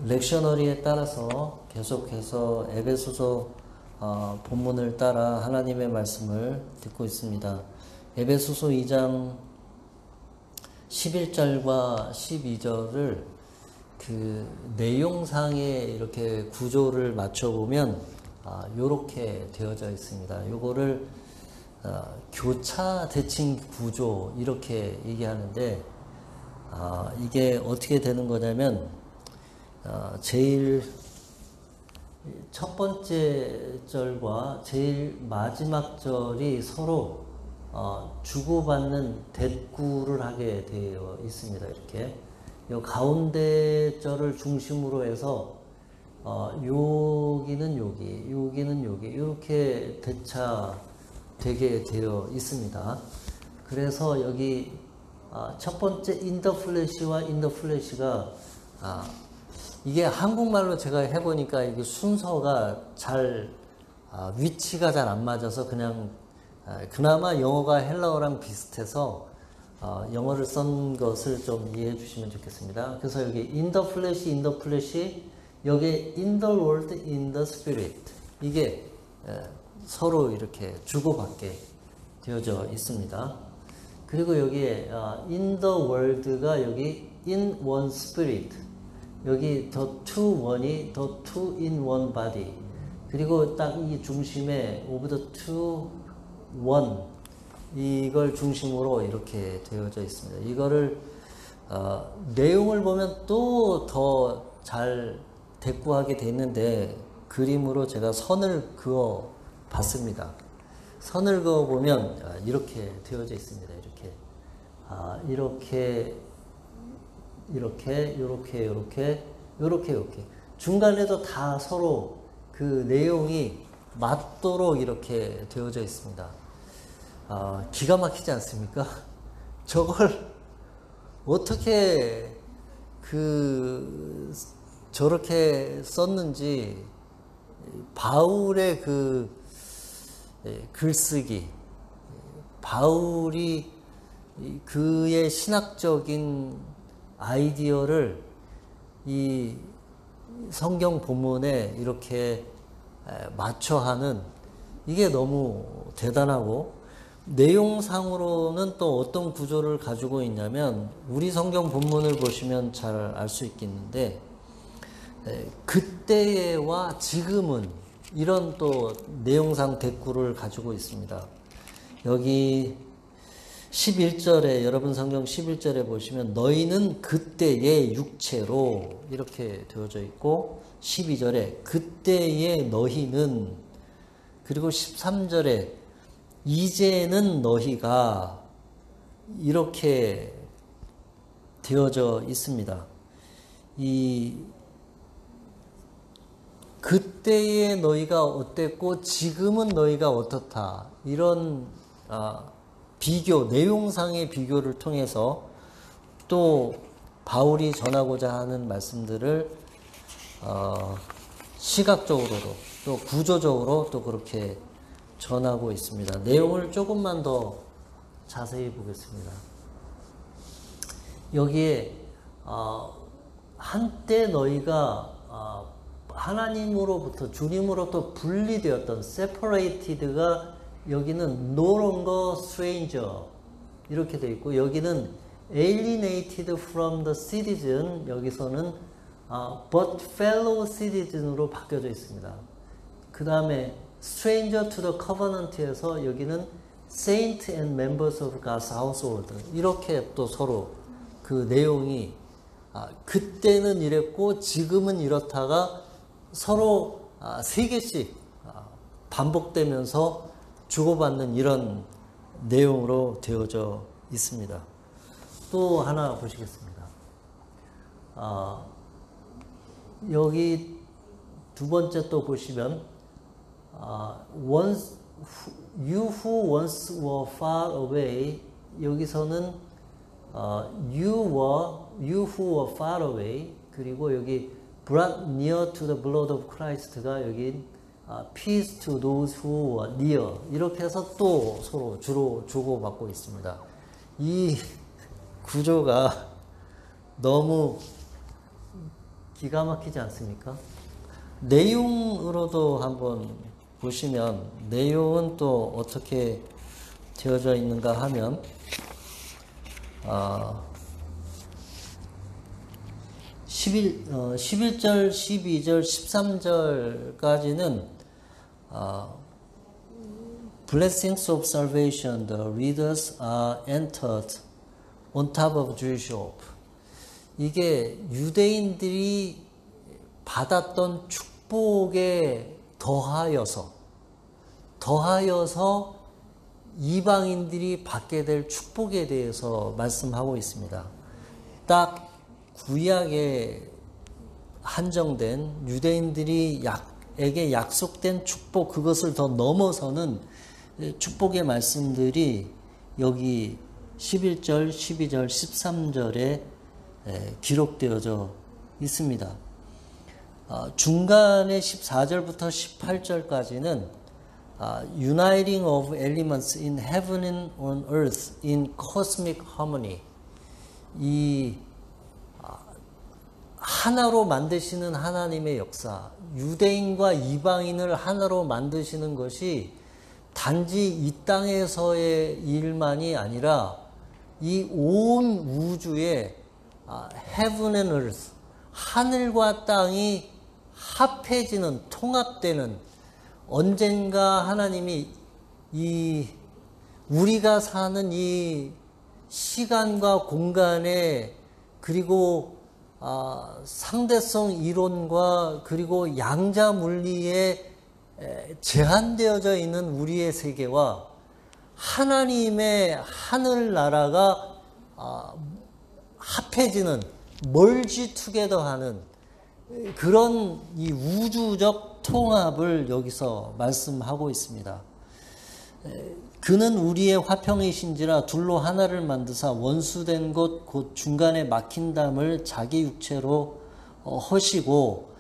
렉셔너리에 따라서 계속해서 에베소서 본문을 따라 하나님의 말씀을 듣고 있습니다. 에베소서 2장 11절과 12절을 그 내용상에 이렇게 구조를 맞춰보면 요렇게 되어져 있습니다. 요거를 교차 대칭 구조 이렇게 얘기하는데 이게 어떻게 되는 거냐면 제일 첫 번째 절과 제일 마지막 절이 서로 주고받는 대꾸를 하게 되어 있습니다. 이렇게 요 가운데 절을 중심으로 해서 여기는 여기, 여기는 여기 이렇게 대차되게 되어 있습니다. 그래서 여기 첫 번째 in the flesh와 in the flesh가 이게 한국말로 제가 해보니까 이게 순서가 잘 위치가 잘 안 맞아서 그냥 그나마 영어가 헬라어랑 비슷해서 영어를 쓴 것을 좀 이해해 주시면 좋겠습니다. 그래서 여기 in the flesh 여기 in the world, in the spirit 이게 서로 이렇게 주고받게 되어져 있습니다. 그리고 여기에 in the world가 여기 in one spirit 여기 the two one이 the two in one body 그리고 딱 이 중심에 of the two one 이걸 중심으로 이렇게 되어져 있습니다. 이거를 내용을 보면 또 더 잘 대꾸하게 돼 있는데 그림으로 제가 선을 그어 봤습니다. 선을 그어 보면 이렇게 되어져 있습니다. 이렇게 중간에도 다 서로 그 내용이 맞도록 이렇게 되어져 있습니다. 기가 막히지 않습니까? 저걸 어떻게 저렇게 썼는지 바울의 그 글쓰기, 바울이 그의 신학적인 아이디어를 이 성경 본문에 이렇게 맞춰하는 이게 너무 대단하고 내용상으로는 또 어떤 구조를 가지고 있냐면 우리 성경 본문을 보시면 잘 알 수 있겠는데 그때와 지금은 이런 또 내용상 대꾸를 가지고 있습니다. 여기 11절에 여러분 성경 11절에 보시면 너희는 그때의 육체로 이렇게 되어져 있고 12절에 그때의 너희는 그리고 13절에 이제는 너희가 이렇게 되어져 있습니다. 이 그때의 너희가 어땠고 지금은 너희가 어떻다 이런 비교, 내용상의 비교를 통해서 또 바울이 전하고자 하는 말씀들을 시각적으로도 또 구조적으로 또 그렇게 전하고 있습니다. 내용을 조금만 더 자세히 보겠습니다. 여기에 한때 너희가 하나님으로부터 주님으로부터 분리되었던 separated가 여기는 no longer stranger 이렇게 되어 있고 여기는 alienated from the citizen 여기서는 but fellow citizen으로 바뀌어져 있습니다. 그 다음에 stranger to the covenant에서 여기는 saint and members of God's household 이렇게 또 서로 그 내용이 그때는 이랬고 지금은 이렇다가 서로 세 개씩 반복되면서 주고받는 이런 내용으로 되어져 있습니다. 또 하나 보시겠습니다. 여기 두 번째 또 보시면 once you who once were far away 여기서는 you who were far away 그리고 여기 brought near to the blood of Christ가 여기 peace to those who were near 이렇게 해서 또 서로 주고받고 있습니다. 이 구조가 너무 기가 막히지 않습니까? 내용으로도 한번 보시면 내용은 또 어떻게 되어져 있는가 하면 11절, 12절, 13절까지는 Blessings of salvation, the readers are entered on top of Jewish hope. 이게 유대인들이 받았던 축복에 더하여서 이방인들이 받게 될 축복에 대해서 말씀하고 있습니다. 딱 구약에 한정된 유대인들에게 약속된 축복, 그것을 더 넘어서는 축복의 말씀들이 여기 11절, 12절, 13절에 기록되어져 있습니다. 중간에 14절부터 18절까지는 Uniting of elements in heaven and on earth in cosmic harmony. 이 하나로 만드시는 하나님의 역사, 유대인과 이방인을 하나로 만드시는 것이 단지 이 땅에서의 일만이 아니라 이 온 우주에 heaven and earth, 하늘과 땅이 합해지는, 통합되는, 언젠가 하나님이 우리가 사는 이 시간과 공간에, 그리고 상대성 이론과 그리고 양자 물리에 제한되어져 있는 우리의 세계와 하나님의 하늘나라가 합해지는, 멀지 투게더하는 그런 이 우주적 통합을 여기서 말씀하고 있습니다. 그는 우리의 화평이신지라 둘로 하나를 만드사 원수된 곳 곧 중간에 막힌 담을 자기 육체로 허시고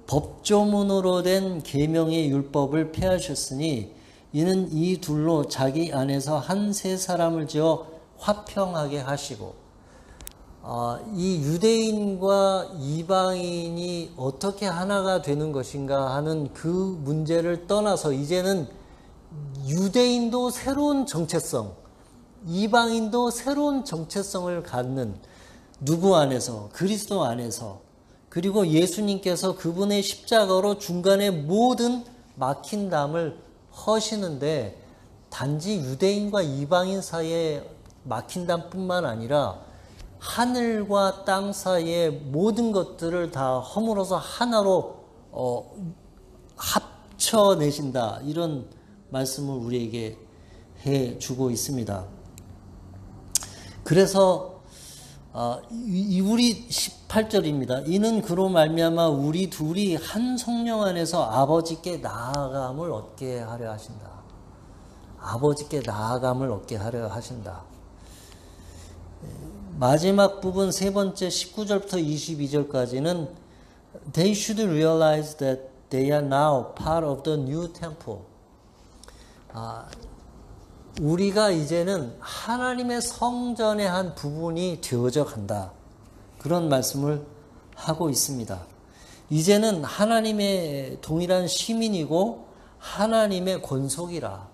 법조문으로 된 계명의 율법을 폐하셨으니 이는 이 둘로 자기 안에서 한 세 사람을 지어 화평하게 하시고, 이 유대인과 이방인이 어떻게 하나가 되는 것인가 하는 그 문제를 떠나서 이제는 유대인도 새로운 정체성, 이방인도 새로운 정체성을 갖는, 누구 안에서? 그리스도 안에서. 그리고 예수님께서 그분의 십자가로 중간에 모든 막힌 담을 허시는데, 단지 유대인과 이방인 사이에 막힌 담뿐만 아니라 하늘과 땅 사이의 모든 것들을 다 허물어서 하나로 합쳐내신다, 이런 말씀을 우리에게 해주고 있습니다. 그래서 우리 18절입니다. 이는 그로 말미암아 우리 둘이 한 성령 안에서 아버지께 나아감을 얻게 하려 하신다. 아버지께 나아감을 얻게 하려 하신다. 마지막 부분 세 번째 19절부터 22절까지는 They should realize that they are now part of the new temple. 우리가 이제는 하나님의 성전의 한 부분이 되어져 간다, 그런 말씀을 하고 있습니다. 이제는 하나님의 동일한 시민이고 하나님의 권속이라,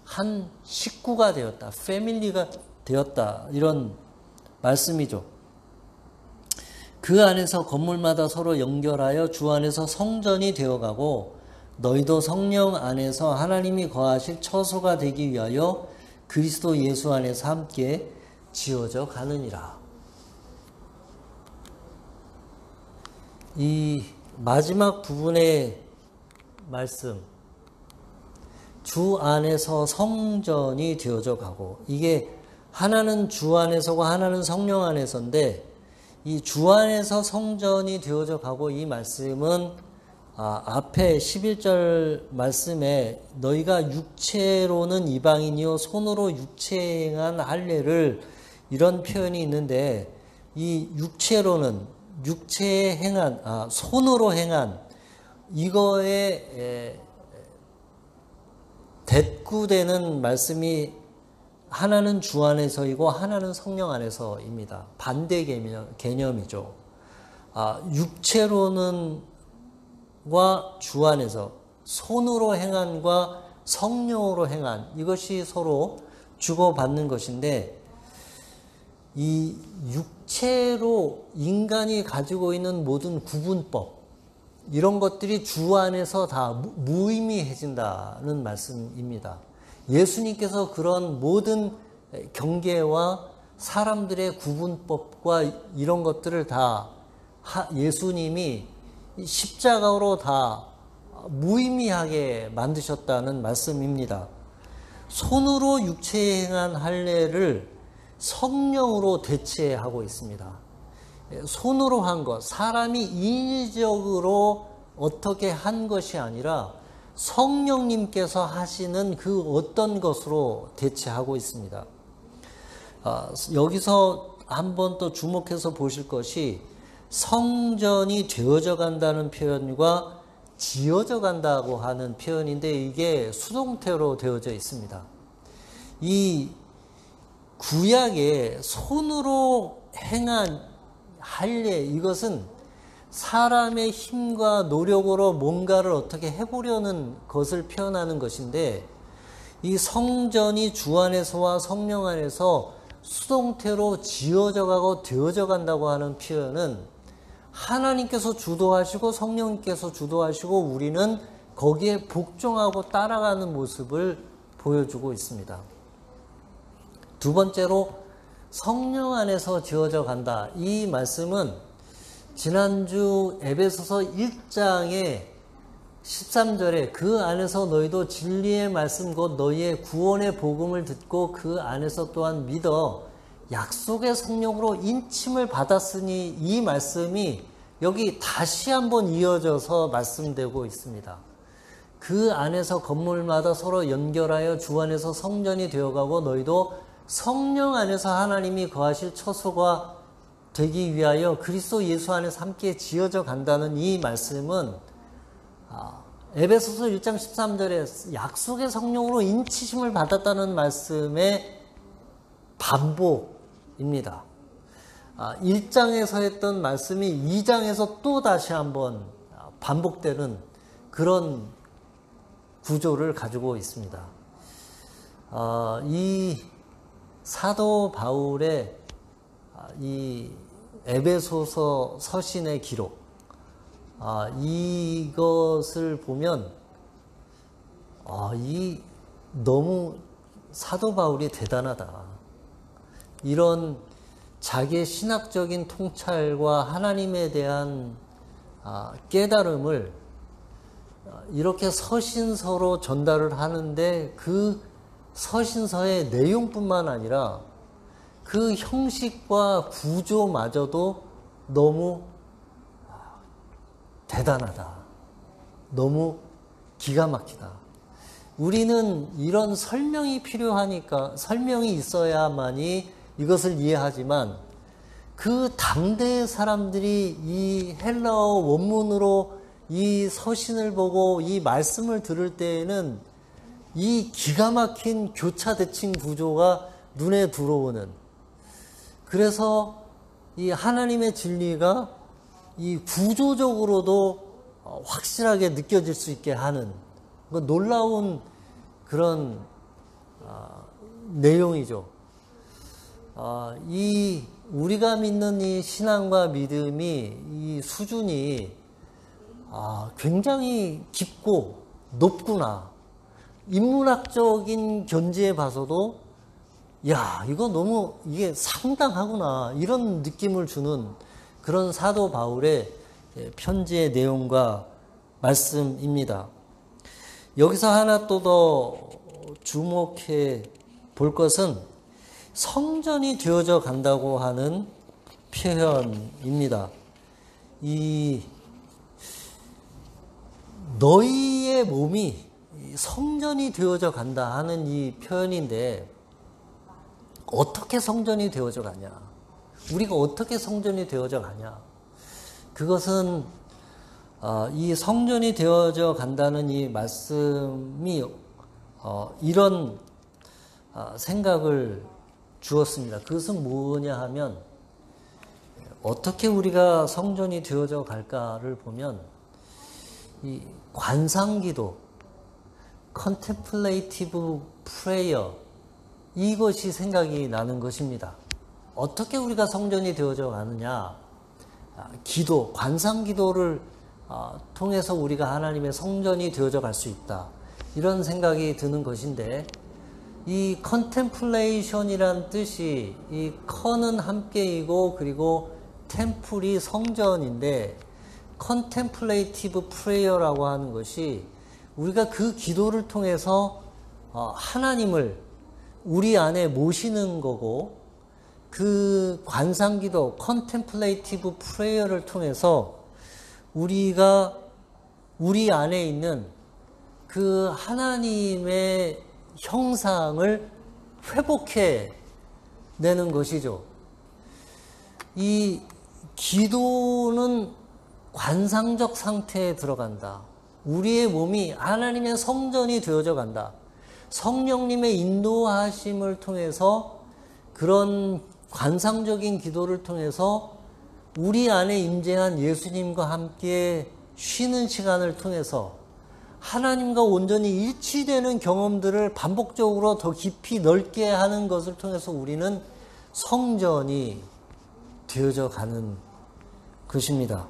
한 식구가 되었다, 패밀리가 되었다, 이런 말씀이죠. 그 안에서 건물마다 서로 연결하여 주 안에서 성전이 되어가고 너희도 성령 안에서 하나님이 거하실 처소가 되기 위하여 그리스도 예수 안에서 함께 지어져 가느니라. 이 마지막 부분의 말씀, 주 안에서 성전이 되어져 가고, 이게 하나는 주 안에서고 하나는 성령 안에서인데, 이 주 안에서 성전이 되어져 가고, 이 말씀은 앞에 11절 말씀에 너희가 육체로는 이방인이요 손으로 육체행한 할례를, 이런 표현이 있는데, 이 육체로는, 육체에 행한, 손으로 행한, 이거에 대꾸되는 말씀이 하나는 주 안에서이고 하나는 성령 안에서입니다. 반대 개념이죠. 육체로는과 주 안에서 손으로 행한과 성령으로 행한 이것이 서로 주고받는 것인데 이 육체로 인간이 가지고 있는 모든 구분법 이런 것들이 주 안에서 다 무의미해진다는 말씀입니다. 예수님께서 그런 모든 경계와 사람들의 구분법과 이런 것들을 다 예수님이 십자가로 다 무의미하게 만드셨다는 말씀입니다. 손으로 육체에 행한 할례를 성령으로 대체하고 있습니다. 손으로 한 것, 사람이 인위적으로 어떻게 한 것이 아니라 성령님께서 하시는 그 어떤 것으로 대체하고 있습니다. 여기서 한번 또 주목해서 보실 것이 성전이 되어져 간다는 표현과 지어져 간다고 하는 표현인데 이게 수동태로 되어져 있습니다. 이 구약에 손으로 행한 할례 이것은 사람의 힘과 노력으로 뭔가를 어떻게 해보려는 것을 표현하는 것인데 이 성전이 주 안에서와 성령 안에서 수동태로 지어져 가고 되어져 간다고 하는 표현은 하나님께서 주도하시고 성령님께서 주도하시고 우리는 거기에 복종하고 따라가는 모습을 보여주고 있습니다. 두 번째로 성령 안에서 지어져 간다. 이 말씀은 지난주 에베소서 1장의 13절에 그 안에서 너희도 진리의 말씀 곧 너희의 구원의 복음을 듣고 그 안에서 또한 믿어 약속의 성령으로 인침을 받았으니 이 말씀이 여기 다시 한번 이어져서 말씀되고 있습니다. 그 안에서 건물마다 서로 연결하여 주 안에서 성전이 되어가고 너희도 성령 안에서 하나님이 거하실 처소가 되기 위하여 그리스도 예수 안에서 함께 지어져 간다는 이 말씀은 에베소서 1장 13절에 약속의 성령으로 인치심을 받았다는 말씀의 반복입니다. 1장에서 했던 말씀이 2장에서 또 다시 한번 반복되는 그런 구조를 가지고 있습니다. 이 사도 바울의 이 에베소서 서신의 기록 이것을 보면 너무 사도 바울이 대단하다. 이런 자기의 신학적인 통찰과 하나님에 대한 깨달음을 이렇게 서신서로 전달을 하는데 그 서신서의 내용뿐만 아니라 그 형식과 구조마저도 너무 대단하다. 너무 기가 막히다. 우리는 이런 설명이 필요하니까 설명이 있어야만이 이것을 이해하지만 그 당대의 사람들이 이 헬라어 원문으로 이 서신을 보고 이 말씀을 들을 때에는 이 기가 막힌 교차 대칭 구조가 눈에 들어오는, 그래서 이 하나님의 진리가 이 구조적으로도 확실하게 느껴질 수 있게 하는 놀라운 그런 내용이죠. 이 우리가 믿는 이 신앙과 믿음이 이 수준이 굉장히 깊고 높구나. 인문학적인 견지에 봐서도 야, 이거 너무 이게 상당하구나. 이런 느낌을 주는 그런 사도 바울의 편지의 내용과 말씀입니다. 여기서 하나 또 더 주목해 볼 것은 성전이 되어져 간다고 하는 표현입니다. 이 너희의 몸이 성전이 되어져 간다 하는 이 표현인데 어떻게 성전이 되어져 가냐? 우리가 어떻게 성전이 되어져 가냐? 그것은 이 성전이 되어져 간다는 이 말씀이 이런 생각을 주었습니다. 그것은 뭐냐 하면 어떻게 우리가 성전이 되어져 갈까를 보면 이 관상기도, contemplative prayer, 이것이 생각이 나는 것입니다. 어떻게 우리가 성전이 되어져 가느냐? 기도, 관상기도를 통해서 우리가 하나님의 성전이 되어져 갈 수 있다. 이런 생각이 드는 것인데, 이 contemplation이란 뜻이 이 con은 함께이고 그리고 temple이 성전인데, contemplative prayer라고 하는 것이 우리가 그 기도를 통해서 하나님을 우리 안에 모시는 거고, 그 관상기도 contemplative prayer를 통해서 우리가 우리 안에 있는 그 하나님의 형상을 회복해 내는 것이죠. 이 기도는 관상적 상태에 들어간다. 우리의 몸이 하나님의 성전이 되어져 간다. 성령님의 인도하심을 통해서 그런 관상적인 기도를 통해서 우리 안에 임재한 예수님과 함께 쉬는 시간을 통해서 하나님과 온전히 일치되는 경험들을 반복적으로 더 깊이 넓게 하는 것을 통해서 우리는 성전이 되어져 가는 것입니다.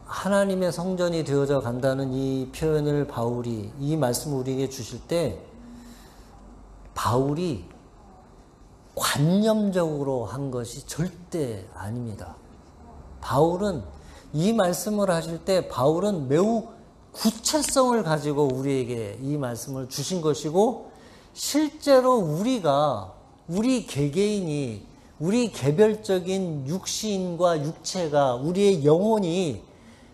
하나님의 성전이 되어져 간다는 이 표현을 바울이, 이 말씀을 우리에게 주실 때 바울이 관념적으로 한 것이 절대 아닙니다. 바울은 이 말씀을 하실 때 바울은 매우 구체성을 가지고 우리에게 이 말씀을 주신 것이고, 실제로 우리가, 우리 개개인이, 우리 개별적인 육신과 육체가, 우리의 영혼이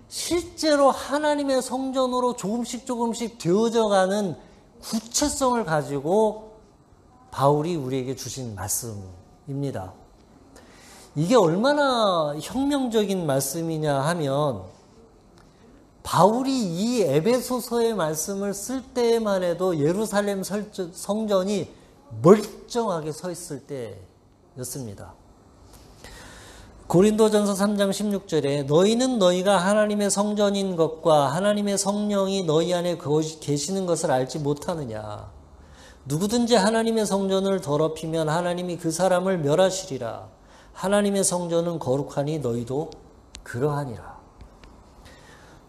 실제로 하나님의 성전으로 조금씩 되어져가는 구체성을 가지고 바울이 우리에게 주신 말씀입니다. 이게 얼마나 혁명적인 말씀이냐 하면, 바울이 이 에베소서의 말씀을 쓸 때만 해도 예루살렘 성전이 멀쩡하게 서 있을 때였습니다. 고린도전서 3장 16절에 너희는 너희가 하나님의 성전인 것과 하나님의 성령이 너희 안에 계시는 것을 알지 못하느냐. 누구든지 하나님의 성전을 더럽히면 하나님이 그 사람을 멸하시리라. 하나님의 성전은 거룩하니 너희도 그러하니라.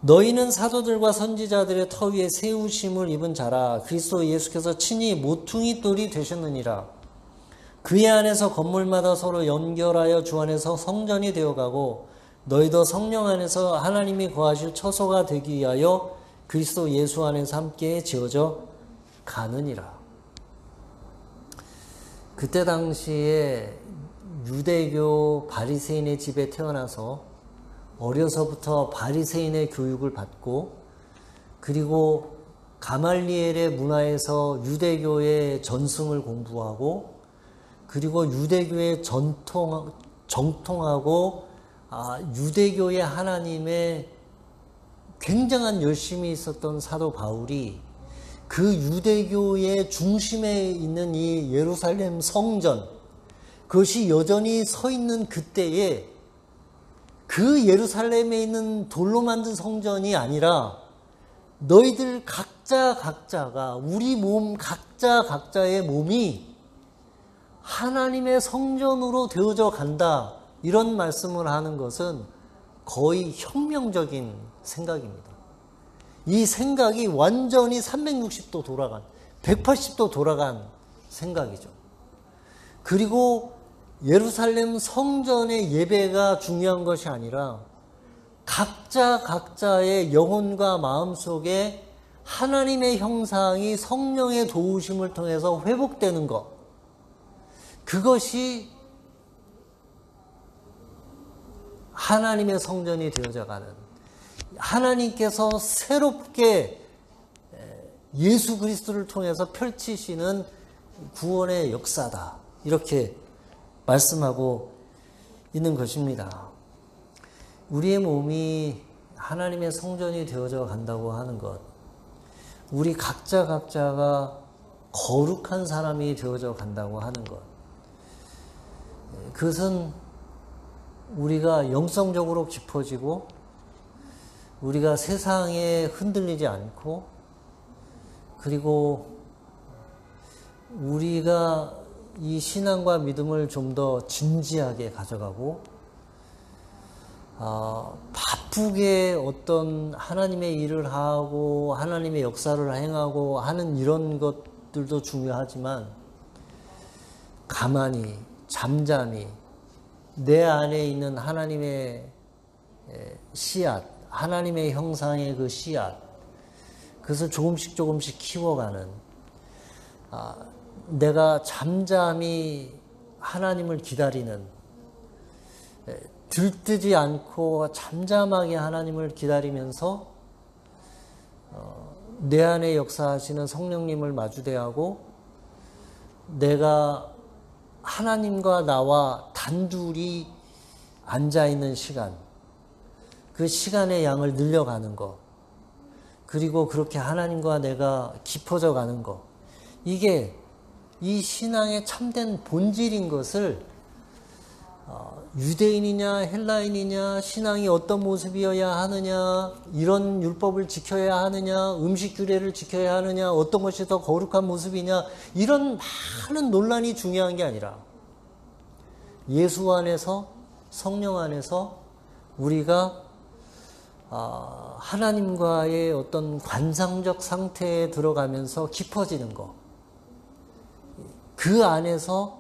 너희는 사도들과 선지자들의 터 위에 세우심을 입은 자라. 그리스도 예수께서 친히 모퉁이 돌이 되셨느니라. 그의 안에서 건물마다 서로 연결하여 주 안에서 성전이 되어가고 너희도 성령 안에서 하나님이 거하실 처소가 되기 위하여 그리스도 예수 안에서 함께 지어져 가느니라. 그때 당시에 유대교 바리새인의 집에 태어나서 어려서부터 바리새인의 교육을 받고, 그리고 가말리엘의 문화에서 유대교의 전승을 공부하고, 그리고 유대교의 정통하고 유대교의 하나님에 굉장한 열심이 있었던 사도 바울이 그 유대교의 중심에 있는 이 예루살렘 성전, 그것이 여전히 서 있는 그때에 그 예루살렘에 있는 돌로 만든 성전이 아니라 너희들 각자가, 우리 몸 각자의 몸이 하나님의 성전으로 되어져 간다, 이런 말씀을 하는 것은 거의 혁명적인 생각입니다. 이 생각이 완전히 360도 돌아간, 180도 돌아간 생각이죠. 그리고 예루살렘 성전의 예배가 중요한 것이 아니라 각자의 영혼과 마음 속에 하나님의 형상이 성령의 도우심을 통해서 회복되는 것, 그것이 하나님의 성전이 되어져가는, 하나님께서 새롭게 예수 그리스도를 통해서 펼치시는 구원의 역사다, 이렇게 말씀하고 있는 것입니다. 우리의 몸이 하나님의 성전이 되어져 간다고 하는 것, 우리 각자가 거룩한 사람이 되어져 간다고 하는 것, 그것은 우리가 영성적으로 깊어지고 우리가 세상에 흔들리지 않고 그리고 우리가 이 신앙과 믿음을 좀 더 진지하게 가져가고 바쁘게 어떤 하나님의 일을 하고 하나님의 역사를 행하고 하는 이런 것들도 중요하지만 가만히 잠잠히 내 안에 있는 하나님의 씨앗, 하나님의 형상의 그 씨앗, 그것을 조금씩 키워가는, 내가 잠잠히 하나님을 기다리는, 들뜨지 않고 잠잠하게 하나님을 기다리면서 내 안에 역사하시는 성령님을 마주대하고 내가 하나님과 나와 단둘이 앉아있는 시간, 그 시간의 양을 늘려가는 것, 그리고 그렇게 하나님과 내가 깊어져 가는 것, 이게 이 신앙의 참된 본질인 것을 유대인이냐 헬라인이냐 신앙이 어떤 모습이어야 하느냐 이런 율법을 지켜야 하느냐 음식 규례를 지켜야 하느냐 어떤 것이 더 거룩한 모습이냐 이런 많은 논란이 중요한 게 아니라 예수 안에서 성령 안에서 우리가 하나님과의 어떤 관상적 상태에 들어가면서 깊어지는 것, 그 안에서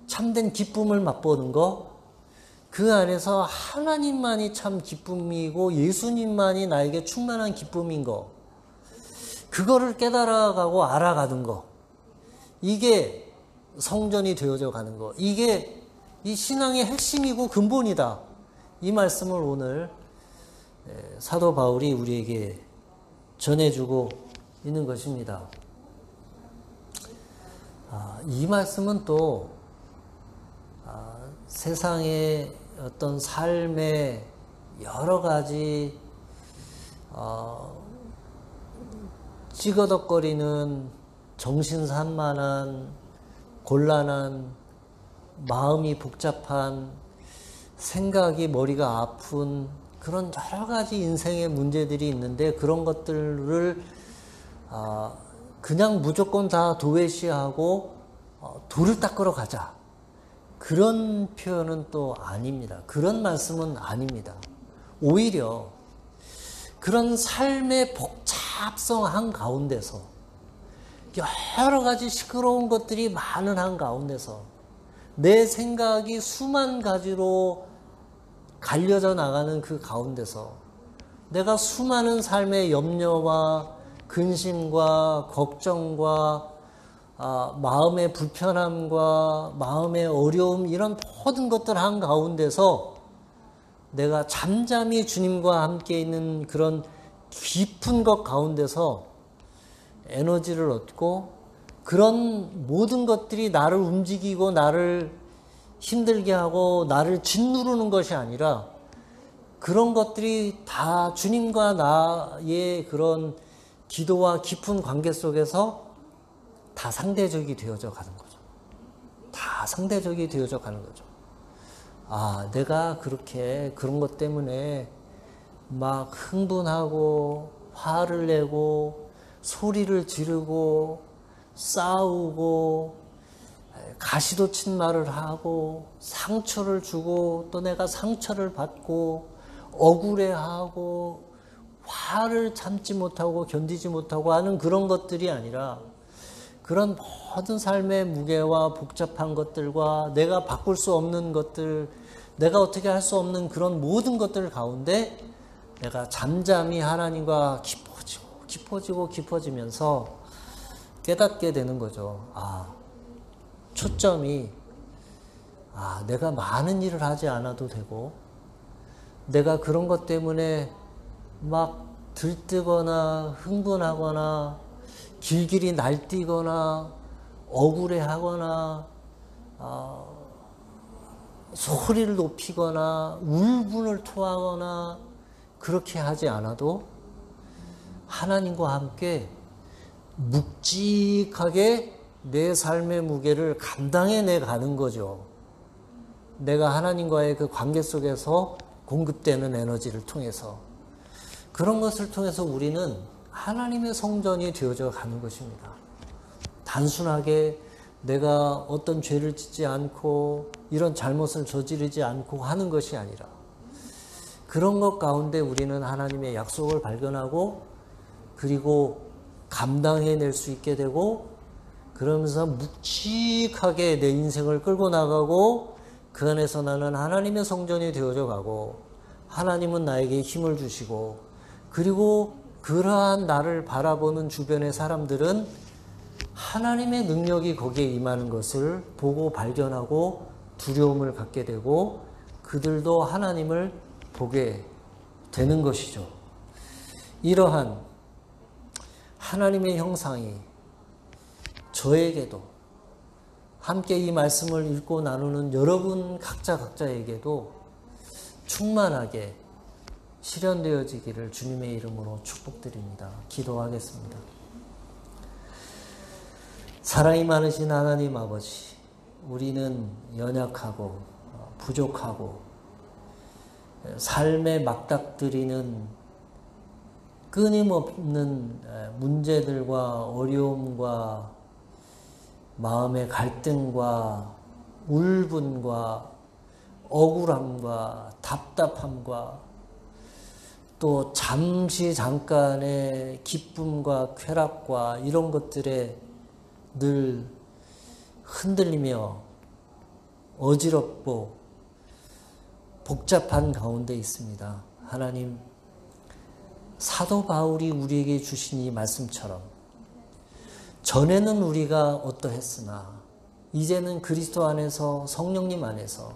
참된 기쁨을 맛보는 것, 그 안에서 하나님만이 참 기쁨이고 예수님만이 나에게 충만한 기쁨인 것, 그거를 깨달아가고 알아가는 것, 이게 성전이 되어져 가는 것, 이게 이 신앙의 핵심이고 근본이다. 이 말씀을 오늘 사도 바울이 우리에게 전해주고 있는 것입니다. 이 말씀은 또 세상의 어떤 삶의 여러 가지 찌거덕거리는 정신산만한 곤란한 마음이 복잡한 생각이 머리가 아픈 그런 여러 가지 인생의 문제들이 있는데 그런 것들을 그냥 무조건 다 도외시하고 돌을 닦으러 가자. 그런 표현은 또 아닙니다. 그런 말씀은 아닙니다. 오히려 그런 삶의 복잡성 한가운데서 여러 가지 시끄러운 것들이 많은 한가운데서 내 생각이 수만 가지로 갈려져 나가는 그 가운데서 내가 수많은 삶의 염려와 근심과 걱정과 마음의 불편함과 마음의 어려움 이런 모든 것들 한가운데서 내가 잠잠히 주님과 함께 있는 그런 깊은 것 가운데서 에너지를 얻고 그런 모든 것들이 나를 움직이고 나를 힘들게 하고 나를 짓누르는 것이 아니라 그런 것들이 다 주님과 나의 그런 기도와 깊은 관계 속에서 다 상대적이 되어져 가는 거죠. 다 상대적이 되어져 가는 거죠. 내가 그렇게 그런 것 때문에 막 흥분하고 화를 내고 소리를 지르고 싸우고 가시돋친 말을 하고 상처를 주고 또 내가 상처를 받고 억울해하고 화를 참지 못하고 견디지 못하고 하는 그런 것들이 아니라 그런 모든 삶의 무게와 복잡한 것들과 내가 바꿀 수 없는 것들, 내가 어떻게 할 수 없는 그런 모든 것들 가운데 내가 잠잠히 하나님과 깊어지면서 깨닫게 되는 거죠. 초점이 내가 많은 일을 하지 않아도 되고 내가 그런 것 때문에 막 들뜨거나 흥분하거나 길길이 날뛰거나 억울해하거나 소리를 높이거나 울분을 토하거나 그렇게 하지 않아도 하나님과 함께 묵직하게 내 삶의 무게를 감당해내 가는 거죠. 내가 하나님과의 그 관계 속에서 공급되는 에너지를 통해서 그런 것을 통해서 우리는 하나님의 성전이 되어져 가는 것입니다. 단순하게 내가 어떤 죄를 짓지 않고 이런 잘못을 저지르지 않고 하는 것이 아니라 그런 것 가운데 우리는 하나님의 약속을 발견하고 그리고 감당해낼 수 있게 되고 그러면서 묵직하게 내 인생을 끌고 나가고 그 안에서 나는 하나님의 성전이 되어져 가고 하나님은 나에게 힘을 주시고 그리고 그러한 나를 바라보는 주변의 사람들은 하나님의 능력이 거기에 임하는 것을 보고 발견하고 두려움을 갖게 되고 그들도 하나님을 보게 되는 것이죠. 이러한 하나님의 형상이 저에게도 함께 이 말씀을 읽고 나누는 여러분 각자에게도 충만하게 실현되어지기를 주님의 이름으로 축복드립니다. 기도하겠습니다. 사랑이 많으신 하나님 아버지, 우리는 연약하고 부족하고 삶에 맞닥뜨리는 끊임없는 문제들과 어려움과 마음의 갈등과 울분과 억울함과 답답함과 또 잠깐의 기쁨과 쾌락과 이런 것들에 늘 흔들리며 어지럽고 복잡한 가운데 있습니다. 하나님, 사도 바울이 우리에게 주신 이 말씀처럼 전에는 우리가 어떠했으나 이제는 그리스도 안에서 성령님 안에서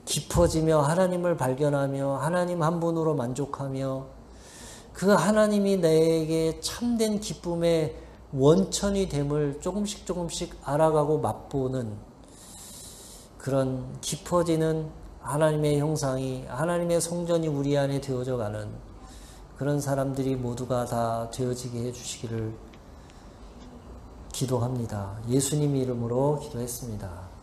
깊어지며 하나님을 발견하며 하나님 한 분으로 만족하며 그 하나님이 내게 참된 기쁨의 원천이 됨을 조금씩 알아가고 맛보는 그런 깊어지는 하나님의 형상이 하나님의 성전이 우리 안에 되어져 가는 그런 사람들이 모두가 다 되어지게 해주시기를 기도합니다. 예수님 이름으로 기도했습니다.